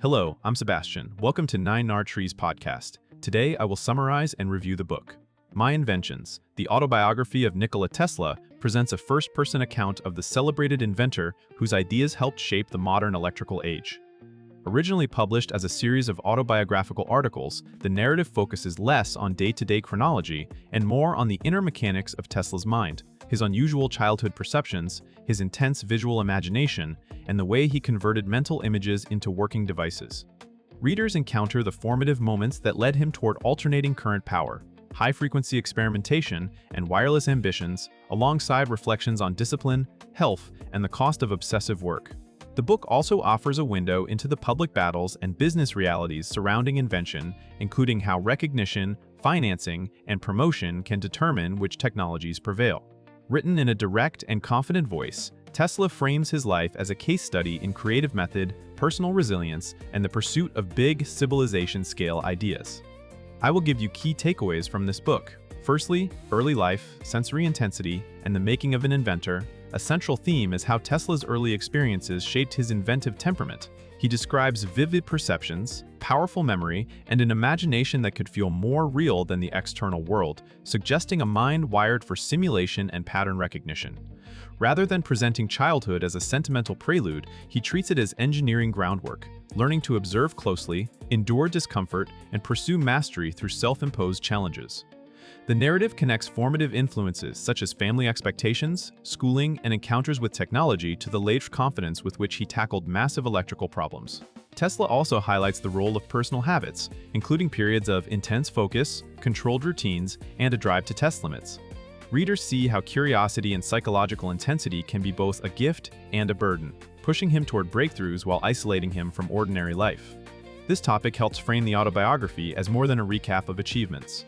Hello, I'm Sebastian. Welcome to 9 Trees podcast. Today, I will summarize and review the book. My Inventions, the Autobiography of Nikola Tesla, presents a first-person account of the celebrated inventor whose ideas helped shape the modern electrical age. Originally published as a series of autobiographical articles, the narrative focuses less on day-to-day chronology and more on the inner mechanics of Tesla's mind, his unusual childhood perceptions, his intense visual imagination, and the way he converted mental images into working devices. Readers encounter the formative moments that led him toward alternating current power, high-frequency experimentation, and wireless ambitions, alongside reflections on discipline, health, and the cost of obsessive work. The book also offers a window into the public battles and business realities surrounding invention, including how recognition, financing, and promotion can determine which technologies prevail. Written in a direct and confident voice, Tesla frames his life as a case study in creative method, personal resilience, and the pursuit of big civilization-scale ideas. I will give you key takeaways from this book. Firstly, early life, sensory intensity, and the making of an inventor. A central theme is how Tesla's early experiences shaped his inventive temperament. He describes vivid perceptions, powerful memory, and an imagination that could feel more real than the external world, suggesting a mind wired for simulation and pattern recognition. Rather than presenting childhood as a sentimental prelude, he treats it as engineering groundwork, learning to observe closely, endure discomfort, and pursue mastery through self-imposed challenges. The narrative connects formative influences such as family expectations, schooling, and encounters with technology to the latent confidence with which he tackled massive electrical problems. Tesla also highlights the role of personal habits, including periods of intense focus, controlled routines, and a drive to test limits. Readers see how curiosity and psychological intensity can be both a gift and a burden, pushing him toward breakthroughs while isolating him from ordinary life. This topic helps frame the autobiography as more than a recap of achievements.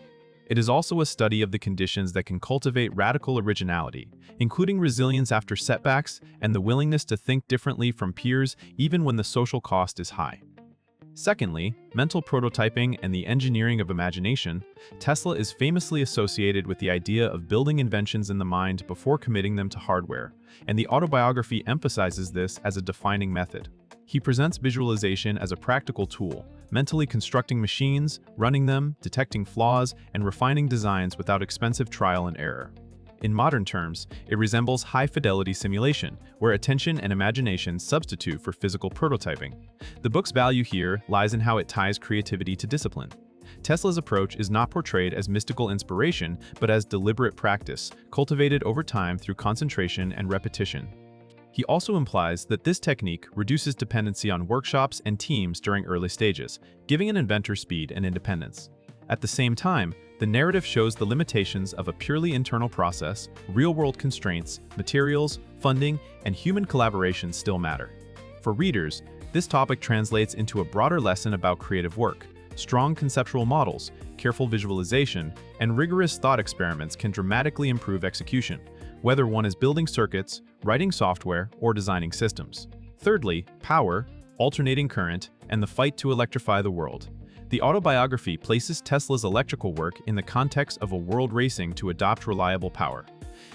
It is also a study of the conditions that can cultivate radical originality, including resilience after setbacks and the willingness to think differently from peers even when the social cost is high. Secondly, mental prototyping and the engineering of imagination. Tesla is famously associated with the idea of building inventions in the mind before committing them to hardware, and the autobiography emphasizes this as a defining method. He presents visualization as a practical tool, mentally constructing machines, running them, detecting flaws, and refining designs without expensive trial and error. In modern terms, it resembles high-fidelity simulation, where attention and imagination substitute for physical prototyping. The book's value here lies in how it ties creativity to discipline. Tesla's approach is not portrayed as mystical inspiration, but as deliberate practice, cultivated over time through concentration and repetition. He also implies that this technique reduces dependency on workshops and teams during early stages, giving an inventor speed and independence. At the same time, the narrative shows the limitations of a purely internal process. Real-world constraints, materials, funding, and human collaboration still matter. For readers, this topic translates into a broader lesson about creative work. Strong conceptual models, careful visualization, and rigorous thought experiments can dramatically improve execution, whether one is building circuits, writing software, or designing systems. Thirdly, power, alternating current, and the fight to electrify the world. The autobiography places Tesla's electrical work in the context of a world racing to adopt reliable power.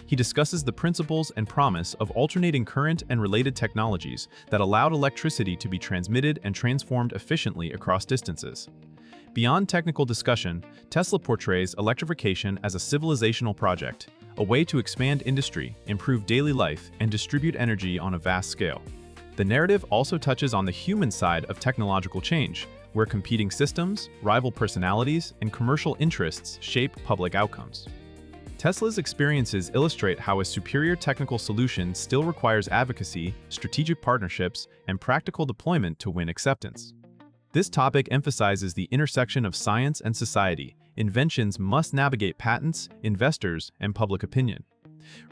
He discusses the principles and promise of alternating current and related technologies that allowed electricity to be transmitted and transformed efficiently across distances. Beyond technical discussion, Tesla portrays electrification as a civilizational project, a way to expand industry, improve daily life, and distribute energy on a vast scale. The narrative also touches on the human side of technological change, where competing systems, rival personalities, and commercial interests shape public outcomes. Tesla's experiences illustrate how a superior technical solution still requires advocacy, strategic partnerships, and practical deployment to win acceptance. This topic emphasizes the intersection of science and society. Inventions must navigate patents, investors, and public opinion.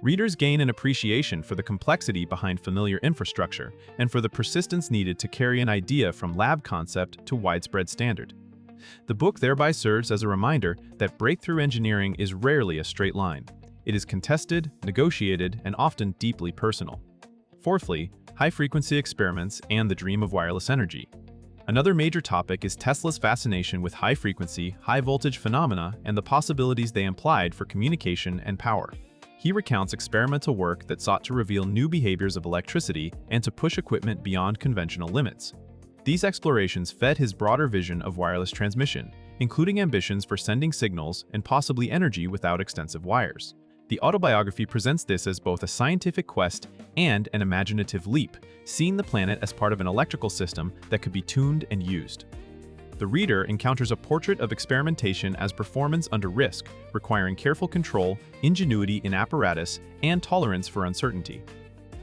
Readers gain an appreciation for the complexity behind familiar infrastructure and for the persistence needed to carry an idea from lab concept to widespread standard. The book thereby serves as a reminder that breakthrough engineering is rarely a straight line. It is contested, negotiated, and often deeply personal. Fourthly, high-frequency experiments and the dream of wireless energy. Another major topic is Tesla's fascination with high-frequency, high-voltage phenomena and the possibilities they implied for communication and power. He recounts experimental work that sought to reveal new behaviors of electricity and to push equipment beyond conventional limits. These explorations fed his broader vision of wireless transmission, including ambitions for sending signals and possibly energy without extensive wires. The autobiography presents this as both a scientific quest and an imaginative leap, seeing the planet as part of an electrical system that could be tuned and used. The reader encounters a portrait of experimentation as performance under risk, requiring careful control, ingenuity in apparatus, and tolerance for uncertainty.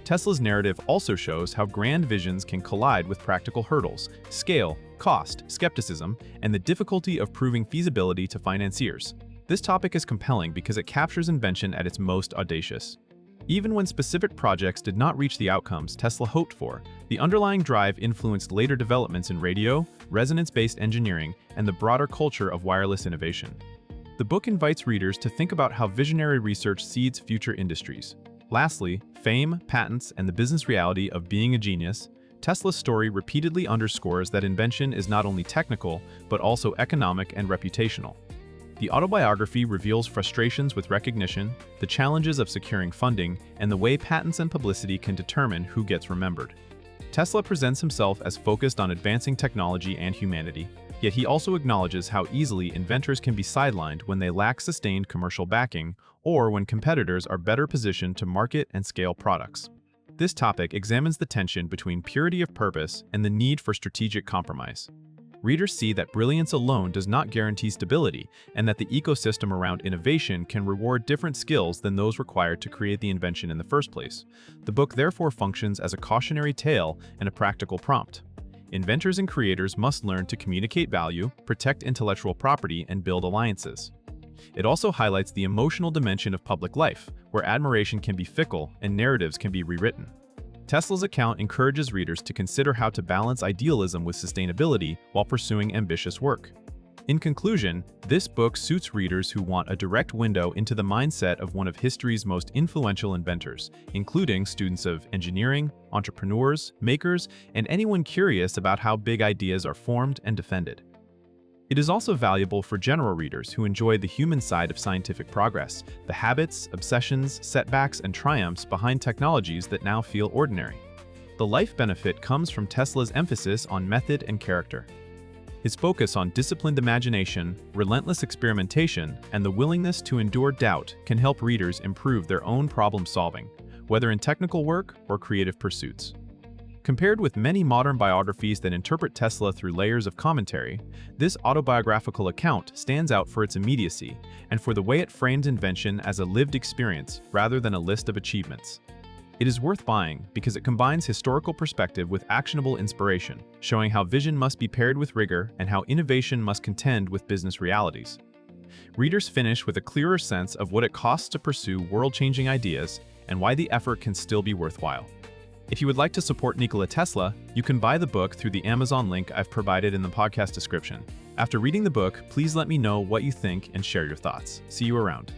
Tesla's narrative also shows how grand visions can collide with practical hurdles, scale, cost, skepticism, and the difficulty of proving feasibility to financiers. This topic is compelling because it captures invention at its most audacious. Even when specific projects did not reach the outcomes Tesla hoped for, the underlying drive influenced later developments in radio, resonance-based engineering, and the broader culture of wireless innovation. The book invites readers to think about how visionary research seeds future industries. Lastly, fame, patents, and the business reality of being a genius, Tesla's story repeatedly underscores that invention is not only technical, but also economic and reputational. The autobiography reveals frustrations with recognition, the challenges of securing funding, and the way patents and publicity can determine who gets remembered. Tesla presents himself as focused on advancing technology and humanity, yet he also acknowledges how easily inventors can be sidelined when they lack sustained commercial backing or when competitors are better positioned to market and scale products. This topic examines the tension between purity of purpose and the need for strategic compromise. Readers see that brilliance alone does not guarantee stability, and that the ecosystem around innovation can reward different skills than those required to create the invention in the first place. The book therefore functions as a cautionary tale and a practical prompt. Inventors and creators must learn to communicate value, protect intellectual property, and build alliances. It also highlights the emotional dimension of public life, where admiration can be fickle and narratives can be rewritten. Tesla's account encourages readers to consider how to balance idealism with sustainability while pursuing ambitious work. In conclusion, this book suits readers who want a direct window into the mindset of one of history's most influential inventors, including students of engineering, entrepreneurs, makers, and anyone curious about how big ideas are formed and defended. It is also valuable for general readers who enjoy the human side of scientific progress, the habits, obsessions, setbacks, and triumphs behind technologies that now feel ordinary. The life benefit comes from Tesla's emphasis on method and character. His focus on disciplined imagination, relentless experimentation, and the willingness to endure doubt can help readers improve their own problem-solving, whether in technical work or creative pursuits. Compared with many modern biographies that interpret Tesla through layers of commentary, this autobiographical account stands out for its immediacy and for the way it frames invention as a lived experience rather than a list of achievements. It is worth buying because it combines historical perspective with actionable inspiration, showing how vision must be paired with rigor and how innovation must contend with business realities. Readers finish with a clearer sense of what it costs to pursue world-changing ideas and why the effort can still be worthwhile. If you would like to support Nikola Tesla, you can buy the book through the Amazon link I've provided in the podcast description. After reading the book, please let me know what you think and share your thoughts. See you around.